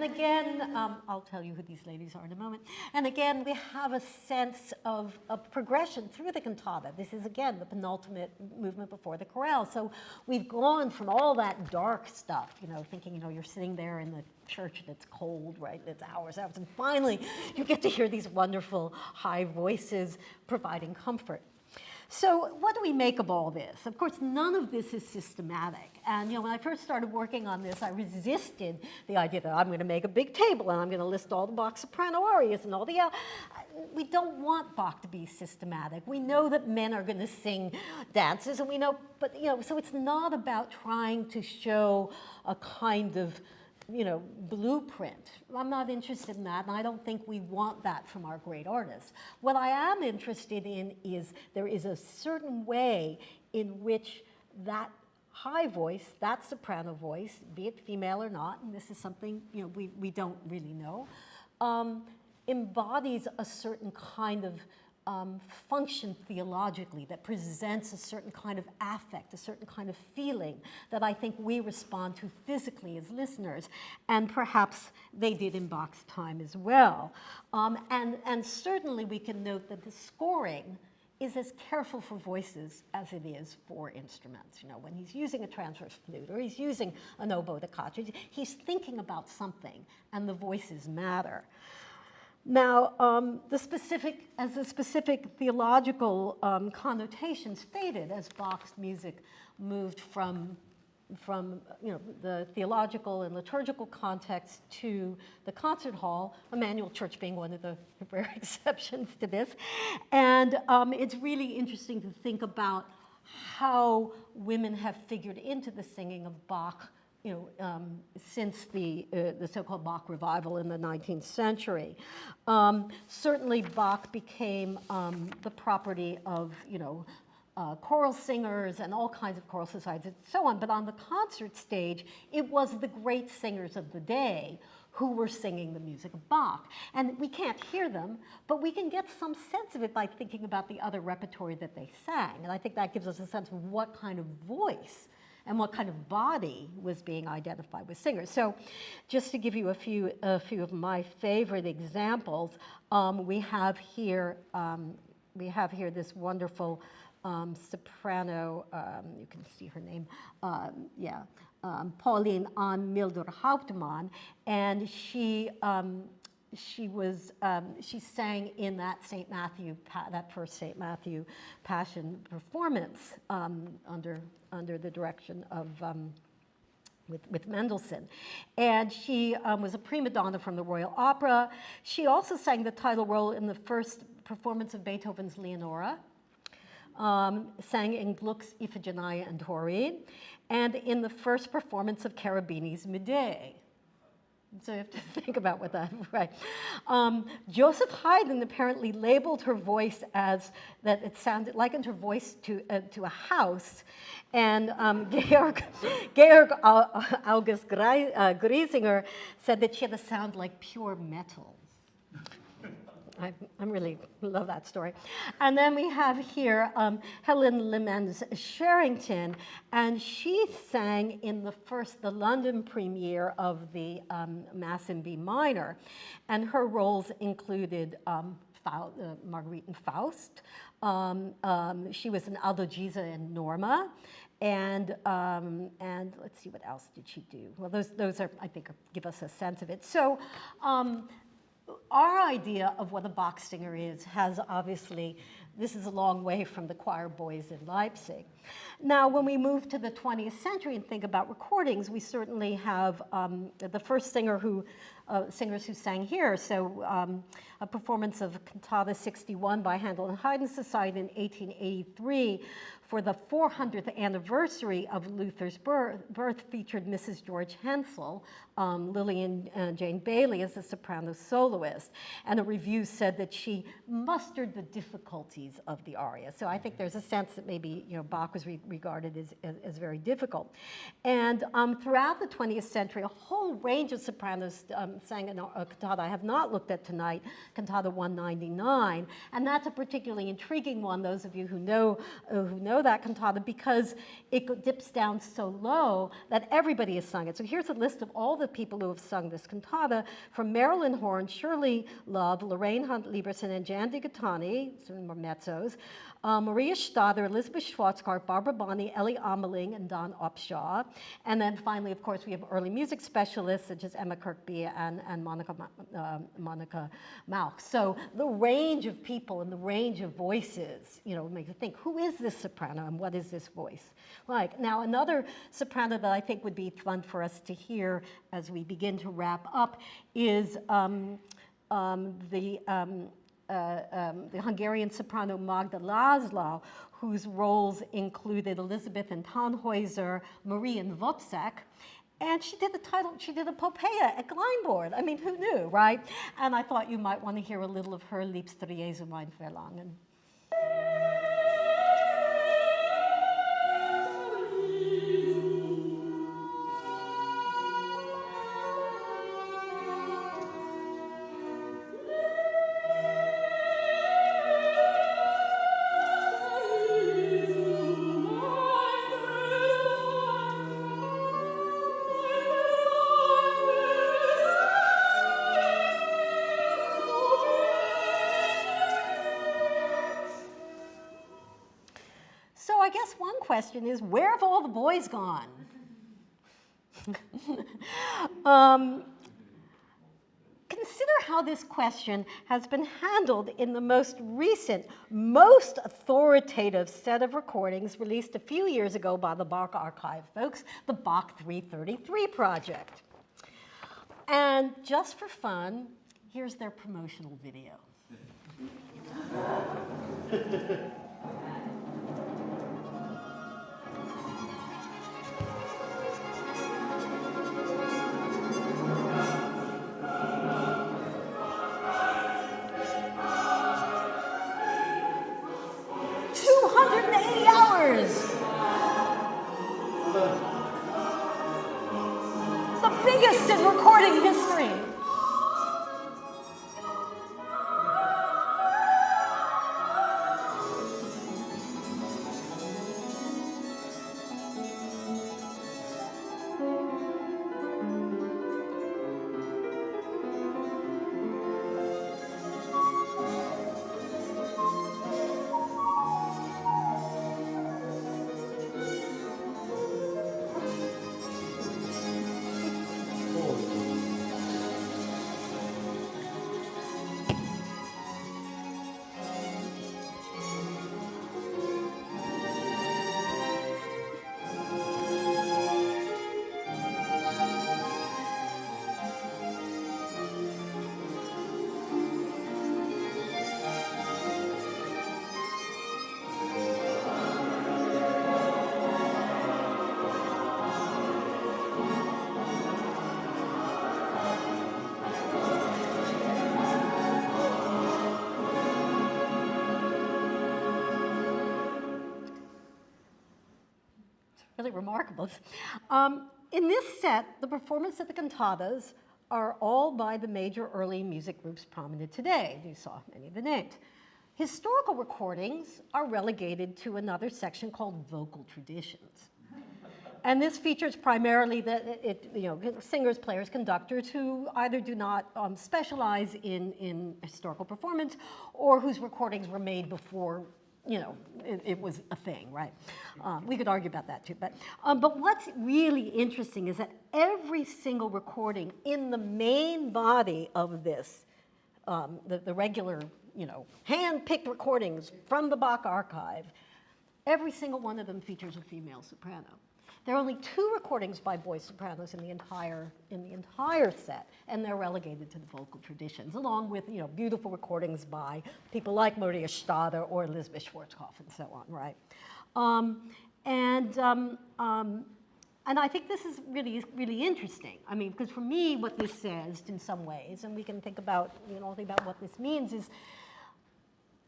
And again, I'll tell you who these ladies are in a moment. And again, we have a sense of progression through the cantata. This is, again, the penultimate movement before the chorale. So we've gone from all that dark stuff, thinking, you're sitting there in the church and it's cold, right? It's hours. And finally, you get to hear these wonderful high voices providing comfort. So what do we make of all this? Of course, none of this is systematic. And when I first started working on this, I resisted the idea that I'm going to make a big table and I'm going to list all the Bach soprano arias and all the... we don't want Bach to be systematic. We know that men are going to sing dances, and we know, but so it's not about trying to show a kind of blueprint. I'm not interested in that, and I don't think we want that from our great artists. What I am interested in is there is a certain way in which that high voice, that soprano voice, be it female or not, and this is something we don't really know, embodies a certain kind of function theologically that presents a certain kind of affect, a certain kind of feeling that I think we respond to physically as listeners, and perhaps they did in Bach's time as well. And certainly we can note that the scoring is as careful for voices as it is for instruments. When he's using a transverse flute or he's using an oboe da caccia, he's thinking about something, and the voices matter. Now, the specific theological connotations faded as Bach's music moved from the theological and liturgical context to the concert hall, Emmanuel Church being one of the rare exceptions to this. And it's really interesting to think about how women have figured into the singing of Bach since the so-called Bach revival in the 19th century. Certainly Bach became the property of, choral singers and all kinds of choral societies and so on, but on the concert stage, it was the great singers of the day who were singing the music of Bach. And we can't hear them, but we can get some sense of it by thinking about the other repertory that they sang. And I think that gives us a sense of what kind of voice and what kind of body was being identified with singers. So just to give you a few of my favorite examples, we have here this wonderful soprano, you can see her name, Pauline Ann Milder Hauptmann, and she sang in that St. Matthew, that first St. Matthew Passion performance under the direction of with Mendelssohn. And she was a prima donna from the Royal Opera. She also sang the title role in the first performance of Beethoven's Leonora, sang in Gluck's Iphigenia and Tauride, and in the first performance of Cherubini's Medea. So you have to think about what that, right. Joseph Haydn apparently labeled her voice as that it sounded, likened her voice to a house. And Georg August Griesinger said that she had a sound like pure metal. I really love that story. And then we have here Helen Lemens Sherrington, and she sang in the London premiere of the Mass in B minor, and her roles included Marguerite and Faust. She was an Adalgisa in Norma, and let's see, what else did she do? Well, those are, I think, give us a sense of it. So. Our idea of what a Bach singer is has obviously, this is a long way from the choir boys in Leipzig. Now, when we move to the 20th century and think about recordings, we certainly have the first singers who sang here. So a performance of Cantata 61 by Handel and Haydn Society in 1883 for the 400th anniversary of Luther's birth featured Mrs. George Hensel, Lillian Jane Bailey as the soprano soloist. And a review said that she mustered the difficulties of the aria. So I think there's a sense that maybe Bach was regarded as very difficult. And throughout the 20th century, a whole range of sopranos sang a cantata I have not looked at tonight, Cantata 199, and that's a particularly intriguing one, those of you who know that cantata, because it dips down so low that everybody has sung it. So here's a list of all the people who have sung this cantata, from Marilyn Horne, Shirley Love, Lorraine Hunt Lieberson, and Jan DiGattani, some more mezzos, Maria Stader, Elizabeth Schwarzkart, Barbara Bonney, Ellie Ameling, and Don Upshaw. And then finally, of course, we have early music specialists such as Emma Kirkby and Monica Malk. So the range of people and the range of voices, you know, make you think, who is this soprano and what is this voice like? Now, another soprano that I think would be fun for us to hear as we begin to wrap up is the Hungarian soprano Magda László, whose roles included Elizabeth and Tannhäuser, Marie and Wozzeck, and she did a Popea at Kleinborn. I mean, who knew, right? And I thought you might want to hear a little of her Liebste Jesu mein Verlangen. I guess one question is, where have all the boys gone? Consider how this question has been handled in the most recent, most authoritative set of recordings released a few years ago by the Bach Archive folks, the Bach 333 project. And just for fun, here's their promotional video. 280 hours. The biggest in recording history. Really remarkable. In this set, the performance of the cantatas are all by the major early music groups prominent today. You saw many of the names. Historical recordings are relegated to another section called vocal traditions. And this features primarily singers, players, conductors who either do not specialize in historical performance or whose recordings were made before it was a thing, right? We could argue about that too. But what's really interesting is that every single recording in the main body of this, the regular, hand-picked recordings from the Bach archive, every single one of them features a female soprano. There are only 2 recordings by boy sopranos in the entire set, and they're relegated to the vocal traditions, along with beautiful recordings by people like Maria Stader or Elizabeth Schwarzkopf and so on, right? And I think this is really interesting. I mean, because for me, what this says in some ways, and we can think about think about what this means, is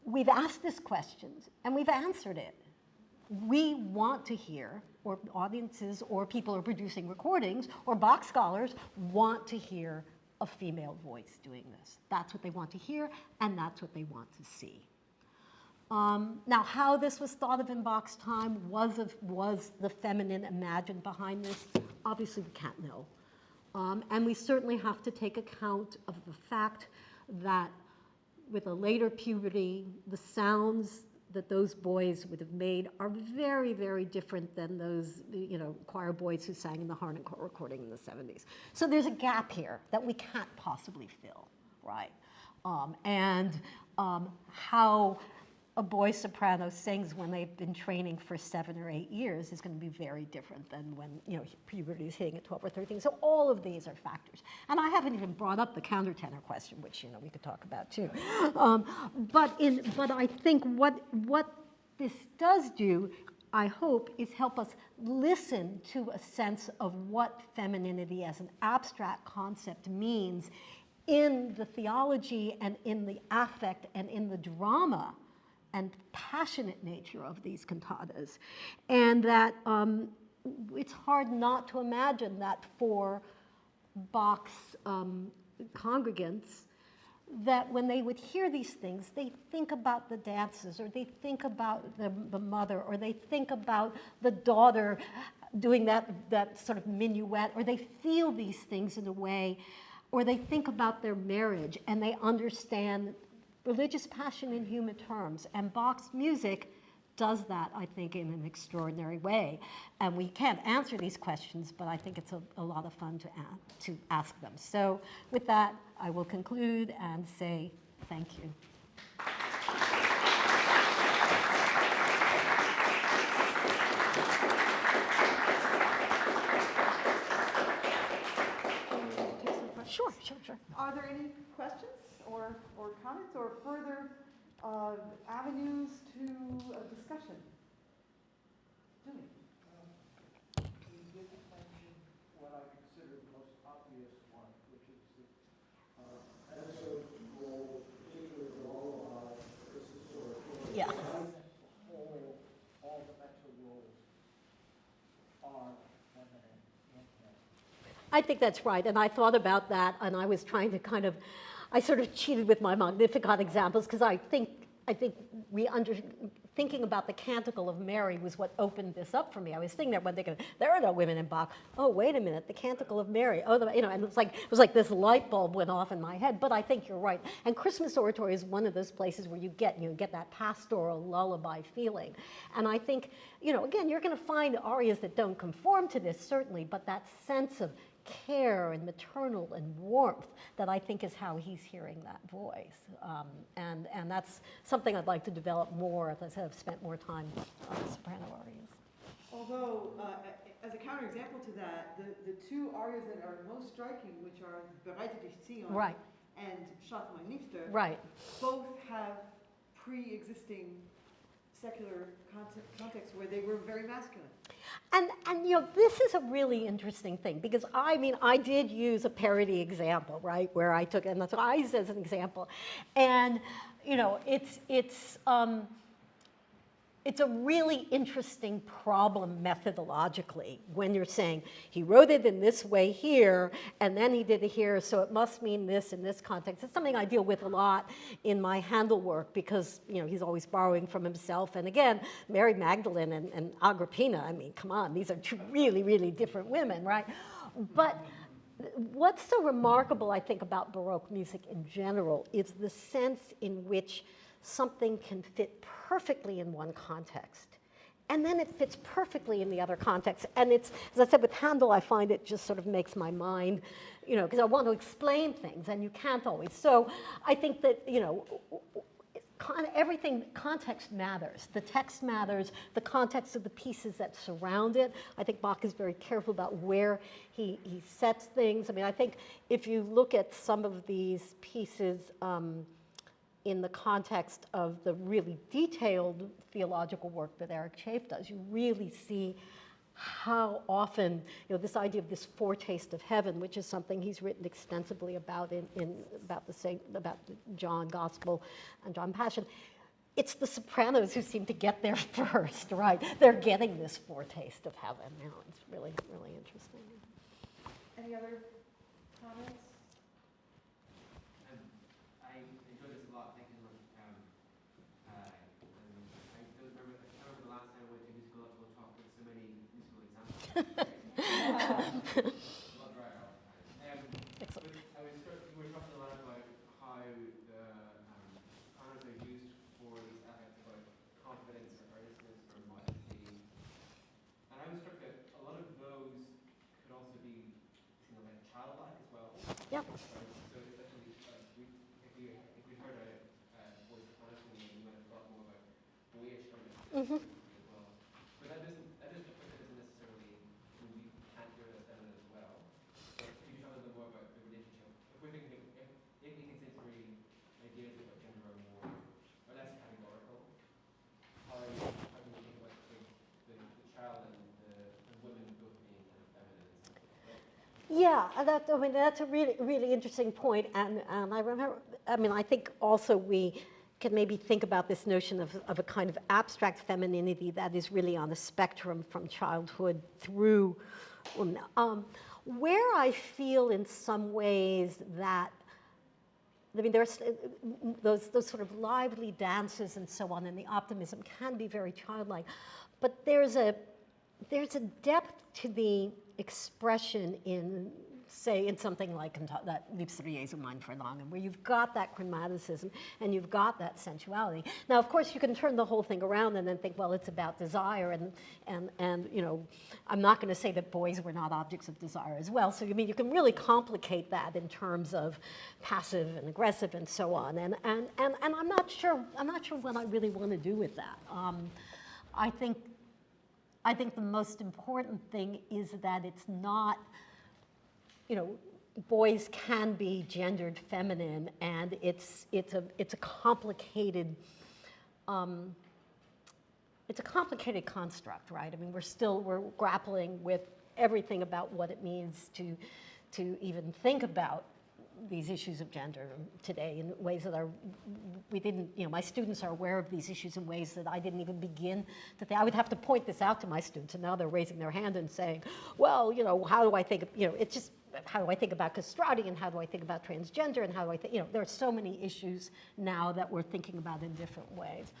we've asked this question and we've answered it. We want to hear, or audiences or people who are producing recordings, or Bach scholars want to hear a female voice doing this. That's what they want to hear, and that's what they want to see. Now, how this was thought of in Bach's time, was the feminine imagined behind this? Obviously, we can't know. And we certainly have to take account of the fact that with a later puberty, the sounds that those boys would have made are very, very different than those, choir boys who sang in the harmonica recording in the 70s. So there's a gap here that we can't possibly fill, right? How a boy soprano sings when they've been training for 7 or 8 years is going to be very different than when puberty is hitting at 12 or 13. So all of these are factors. And I haven't even brought up the countertenor question, which we could talk about too. But I think what this does do, I hope, is help us listen to a sense of what femininity as an abstract concept means in the theology and in the affect and in the drama and passionate nature of these cantatas. And that it's hard not to imagine that for Bach's congregants, that when they would hear these things, they think about the dances, or they think about the mother, or they think about the daughter doing that sort of minuet, or they feel these things in a way, or they think about their marriage, and they understand religious passion in human terms. And Bach's music does that, I think, in an extraordinary way. And we can't answer these questions, but I think it's a lot of fun to ask them. So with that, I will conclude and say thank you. Sure. Are there any questions or comments or further avenues to discussion? Julie? You didn't mention what I consider the most obvious one, which is the episode role, particular role of participatory. Yeah. All the mental roles are feminine in him. I think that's right, and I thought about that, and I was trying to I sort of cheated with my Magnificat examples, because I think thinking about the Canticle of Mary was what opened this up for me. I was sitting there one day going, there are no women in Bach. Oh, wait a minute, the Canticle of Mary. Oh, and it was like this light bulb went off in my head. But I think you're right. And Christmas oratory is one of those places where you get that pastoral lullaby feeling. And I think, again, you're going to find arias that don't conform to this, certainly, but that sense of care and maternal and warmth that I think is how he's hearing that voice. And that's something I'd like to develop more, as I said, I've spent more time on the soprano arias. Although, as a counterexample to that, the two arias that are most striking, which are Bereite dich ziehen Right. and Schlaf mein Liebster, Right. both have pre-existing secular context where they were very masculine. And this is a really interesting thing, because I did use a parody example, right, where I took, and that's what I used as an example. And, it's a really interesting problem methodologically when you're saying he wrote it in this way here and then he did it here, so it must mean this in this context. It's something I deal with a lot in my Handel work, because he's always borrowing from himself. And again, Mary Magdalene and Agrippina, come on, these are two really, really different women, right? But what's so remarkable, I think, about Baroque music in general is the sense in which something can fit perfectly in one context, and then it fits perfectly in the other context. And it's, as I said, with Handel, I find it just sort of makes my mind, because I want to explain things, and you can't always. So I think that, everything, context matters. The text matters, the context of the pieces that surround it. I think Bach is very careful about where he sets things. I think if you look at some of these pieces, in the context of the really detailed theological work that Eric Chafe does, you really see how often, this idea of this foretaste of heaven, which is something he's written extensively about about the John Gospel and John Passion. It's the sopranos who seem to get there first, right? They're getting this foretaste of heaven. It's really, really interesting. Any other comments? Excellent. I was struck, you were talking a lot about how the sopranos are used for these affects about confidence or earnestness or modesty. And I was struck that a lot of those could also be seen as like childlike as well. Yep. So especially if we heard a voice soprano singing, you might have thought more about boyish earnestness as well. But that doesn't necessarily mean we can't hear it as feminine as well. But if you talk a little more about the relationship, if we're thinking if contemporary ideas about gender are more or less categorical, how do you think about the child and women both being kind of feminine? Yeah, I mean, that's a really, really interesting point. And I remember, I mean, I think also we can maybe think about this notion of a kind of abstract femininity that is really on a spectrum from childhood through women. Where I feel in some ways that, I mean, there's those sort of lively dances and so on, and the optimism can be very childlike, but there's a depth to the expression in, say, in something like that Liebste Mein Verlangen, where you've got that chromaticism and you've got that sensuality. Now, of course, you can turn the whole thing around and then think, well, it's about desire, and you know, I'm not going to say that boys were not objects of desire as well. So, I mean, you can really complicate that in terms of passive and aggressive and so on. And I'm not sure what I really want to do with that. I think the most important thing is that it's not, you know, boys can be gendered feminine, and it's a complicated construct, right? I mean, we're grappling with everything about what it means to even think about these issues of gender today in ways that my students are aware of these issues in ways that I didn't even begin to think. I would have to point this out to my students, and now they're raising their hand and saying, well, you know, how do I think, you know, it's just, how do I think about castrati, and how do I think about transgender, and how do I think, you know, there are so many issues now that we're thinking about in different ways.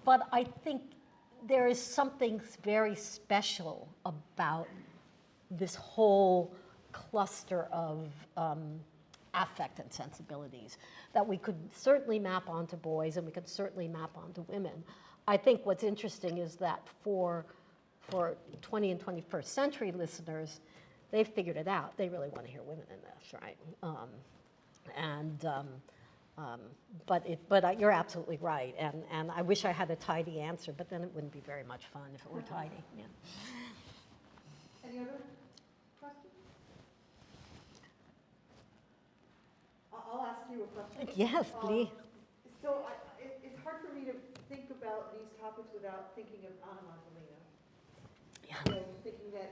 But I think there is something very special about this whole cluster of affect and sensibilities that we could certainly map onto boys, and we could certainly map onto women. I think what's interesting is that for 20 and 21st century listeners, they've figured it out. They really want to hear women in this, right? But you're absolutely right, and I wish I had a tidy answer, but then it wouldn't be very much fun if it were tidy. Yeah. Any other questions? I'll ask you a question. Yes, please. So it's hard for me to think about these topics without thinking of Anna Magdalena. Yeah. You know, thinking that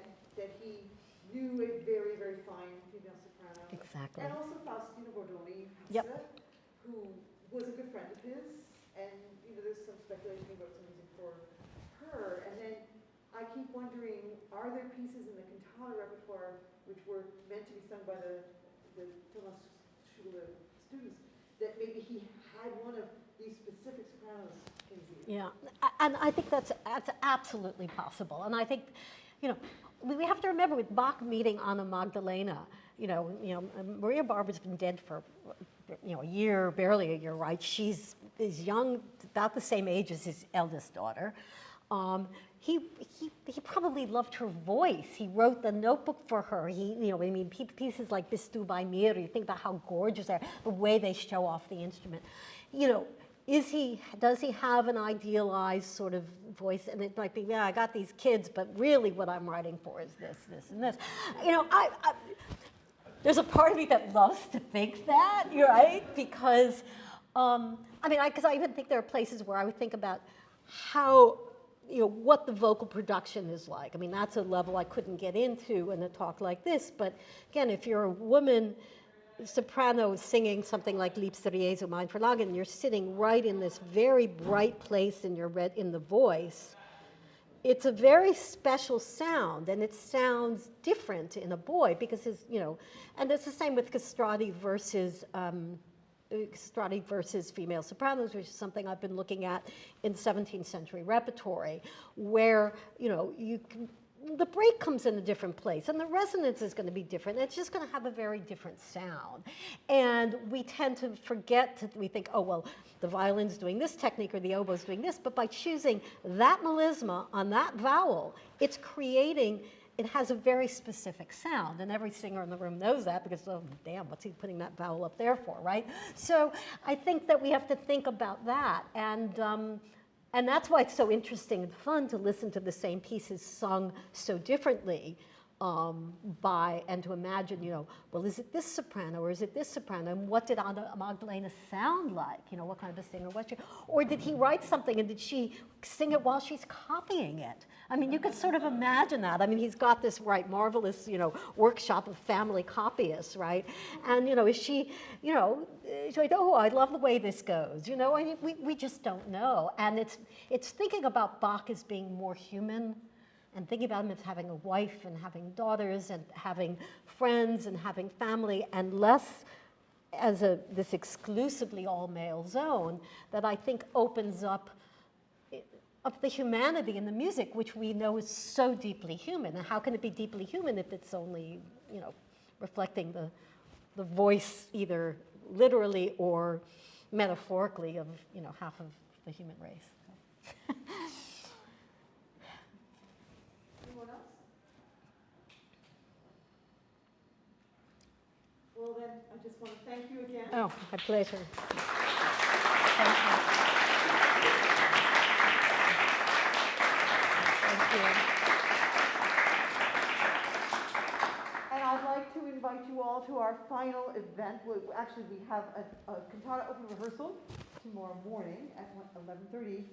he knew a very, very fine female soprano. Exactly. And also Faustina Bordoni, Yep. who was a good friend of his. And you know, there's some speculation about some music for her. And then I keep wondering, are there pieces in the cantata repertoire which were meant to be sung by the Thomas Schule students that maybe he had one of these specific sopranos in his ear? Yeah, and I think that's absolutely possible. And I think, you know, we have to remember with Bach meeting Anna Magdalena, you know, Maria Barbara's been dead for, you know, a year, barely a year, right? She's young, about the same age as his eldest daughter. He probably loved her voice. He wrote the notebook for her. Pieces like Bist du bei mir, you think about how gorgeous they are, the way they show off the instrument. You know, does he have an idealized sort of voice? And it might be, yeah, I got these kids, but really what I'm writing for is this, this, and this. You know, there's a part of me that loves to think that, you're right, because, because I even think there are places where I would think about how, you know, what the vocal production is like. I mean, that's a level I couldn't get into in a talk like this, but again, if you're a woman soprano singing something like Liebste Mein Verlangen, you're sitting right in this very bright place in the voice. It's a very special sound, and it sounds different in a boy because and it's the same with castrati versus female sopranos, which is something I've been looking at in 17th century repertory, where the break comes in a different place, and the resonance is going to be different. It's just going to have a very different sound. And we tend to forget, we think, oh, well, the violin's doing this technique or the oboe's doing this, but by choosing that melisma on that vowel, it's creating, it has a very specific sound, and every singer in the room knows that because, oh, damn, what's he putting that vowel up there for, right? So I think that we have to think about that, and that's why it's so interesting and fun to listen to the same pieces sung so differently and to imagine, you know, well, is it this soprano or is it this soprano? And what did Magdalena sound like? You know, what kind of a singer was she? Or did he write something and did she sing it while she's copying it? I mean, you could sort of imagine that. I mean, he's got this, right, marvelous, you know, workshop of family copyists, right? And, you know, is she, you know, she's like, oh, I love the way this goes, you know? And we just don't know. And it's thinking about Bach as being more human, and thinking about him as having a wife and having daughters and having friends and having family, and less as this exclusively all-male zone that I think opens up the humanity in the music, which we know is so deeply human. And how can it be deeply human if it's only, you know, reflecting the voice either literally or metaphorically of, you know, half of the human race? Well, then, I just want to thank you again. Oh, my pleasure. Thank you. Thank you. And I'd like to invite you all to our final event. Actually, we have a cantata open rehearsal tomorrow morning at 11:30.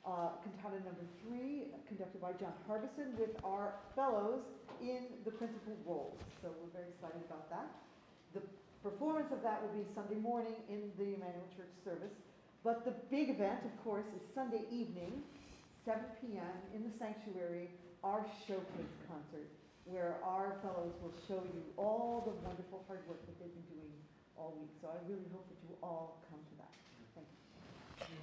Cantata number 3, conducted by John Harbison, with our fellows in the principal roles. So we're very excited about that. The performance of that will be Sunday morning in the Emmanuel Church service. But the big event, of course, is Sunday evening, 7 p.m. in the sanctuary, our showcase concert, where our fellows will show you all the wonderful hard work that they've been doing all week. So I really hope that you all come to that. Thank you.